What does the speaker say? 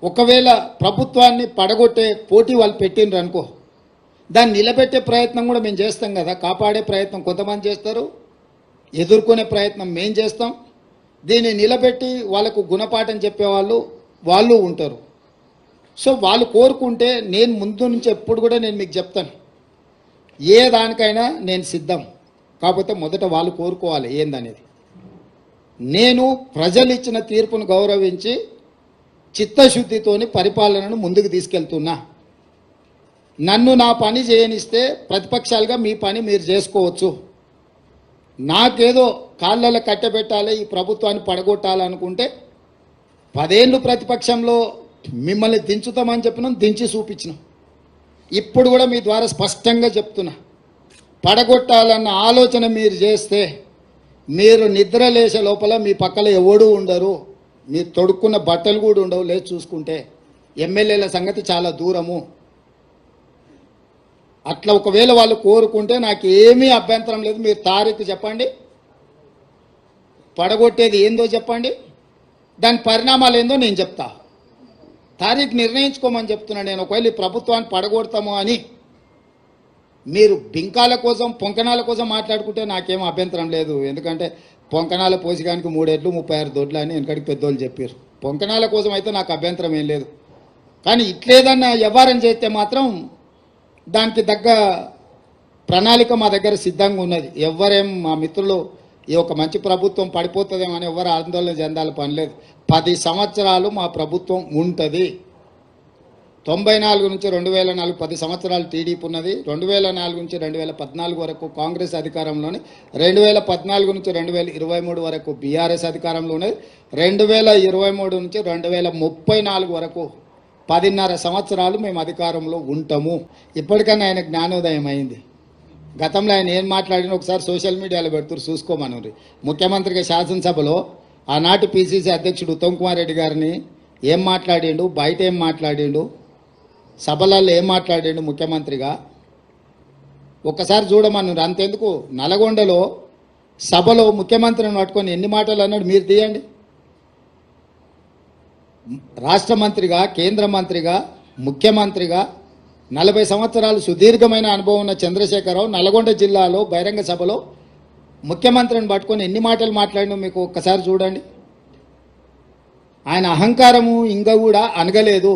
ఒకవేళ ప్రభుత్వాన్ని పడగొట్టే పోటీ వాళ్ళు పెట్టిండ్రు అనుకో, దాన్ని నిలబెట్టే ప్రయత్నం కూడా మేము చేస్తాం కదా. కాపాడే ప్రయత్నం కొంతమంది చేస్తారు, ఎదుర్కొనే ప్రయత్నం మేము చేస్తాం. దీన్ని నిలబెట్టి వాళ్ళకు గుణపాఠం చెప్పేవాళ్ళు వాళ్ళు ఉంటారు. సో వాళ్ళు కోరుకుంటే నేను ముందు నుంచి ఎప్పుడు కూడా నేను మీకు చెప్తాను, ఏ దానికైనా నేను సిద్ధం. కాకపోతే మొదట వాళ్ళు కోరుకోవాలి ఏందనేది. నేను ప్రజలు ఇచ్చిన తీర్పును గౌరవించి చిత్తశుద్ధితోని పరిపాలనను ముందుకు తీసుకెళ్తున్నా. నన్ను నా పని చేయనిస్తే ప్రతిపక్షాలుగా మీ పని మీరు చేసుకోవచ్చు. నాకేదో కాళ్ళలో కట్టబెట్టాలి, ఈ ప్రభుత్వాన్ని పడగొట్టాలనుకుంటే 10 ఏళ్ళు ప్రతిపక్షంలో మిమ్మల్ని దించుతామని చెప్పినాం, దించి చూపించినాం. ఇప్పుడు కూడా మీ ద్వారా స్పష్టంగా చెప్తున్నా, పడగొట్టాలన్న ఆలోచన మీరు చేస్తే మీరు నిద్ర లేచే లోపల మీ పక్కన ఎవడూ ఉండరు, మీరు తొడుక్కున్న బట్టలు కూడా ఉండవు. లేదు చూసుకుంటే ఎమ్మెల్యేల సంగతి చాలా దూరము. అట్లా ఒకవేళ వాళ్ళు కోరుకుంటే నాకు ఏమీ అభ్యంతరం లేదు. మీరు తారీఖు చెప్పండి, పడగొట్టేది ఏందో చెప్పండి, దాని పరిణామాలు ఏందో నేను చెప్తా. తారీఖు నిర్ణయించుకోమని చెప్తున్నా నేను. ఒకవేళ ఈ ప్రభుత్వాన్ని పడగొడతాము అని మీరు బింకాల కోసం పొంకనాల కోసం మాట్లాడుకుంటే నాకేం అభ్యంతరం లేదు. ఎందుకంటే పొంకనాల పోసిగానికి 3 ఏళ్ళు 36 దొడ్లు అని వెనకడికి పెద్దోళ్ళు చెప్పారు. పొంకనాల కోసం అయితే నాకు అభ్యంతరం ఏం లేదు. కానీ ఇట్లేదన్నా వ్యవహారం చేస్తే మాత్రం దానికి తగ్గ ప్రణాళిక మా దగ్గర సిద్ధంగా ఉన్నది. ఎవరేం మా మిత్రులు ఈ ఒక మంచి ప్రభుత్వం పడిపోతుందేమని ఎవరు ఆందోళన చెందాలి పని లేదు. 10 సంవత్సరాలు మా ప్రభుత్వం ఉంటుంది. 94 నుంచి 2004 10 సంవత్సరాలు టీడీపీ ఉన్నది. 2004 నుంచి 2014 వరకు కాంగ్రెస్ అధికారంలోనే, 2014 నుంచి 2023 వరకు బీఆర్ఎస్ అధికారంలో ఉన్నది. 2023 నుంచి 2034 వరకు 10.5 సంవత్సరాలు మేము అధికారంలో ఉంటాము. ఇప్పటికన్నా ఆయన జ్ఞానోదయం అయింది. గతంలో ఆయన ఏం మాట్లాడినా ఒకసారి సోషల్ మీడియాలో పెడుతున్నారు, చూసుకోమని. ముఖ్యమంత్రిగా శాసనసభలో ఆనాటి పిసిసి అధ్యక్షుడు ఉత్తమ్ కుమార్ రెడ్డి గారిని ఏం మాట్లాడిండు, బయట ఏం మాట్లాడిండు, సభలలో ఏం మాట్లాడిండు ముఖ్యమంత్రిగా ఒక్కసారి చూడమన్నారు. అంతెందుకు నల్గొండలో సభలో ముఖ్యమంత్రిని పట్టుకొని ఎన్ని మాటలు అన్నాడు మీరు తీయండి. రాష్ట్ర మంత్రిగా, కేంద్ర మంత్రిగా, ముఖ్యమంత్రిగా 40 సంవత్సరాలు సుదీర్ఘమైన అనుభవం ఉన్న చంద్రశేఖరరావు నల్గొండ జిల్లాలో బహిరంగ సభలో ముఖ్యమంత్రిని పట్టుకొని ఎన్ని మాటలు మాట్లాడినా మీకు ఒక్కసారి చూడండి. ఆయన అహంకారము ఇంకా కూడా అనగలేదు.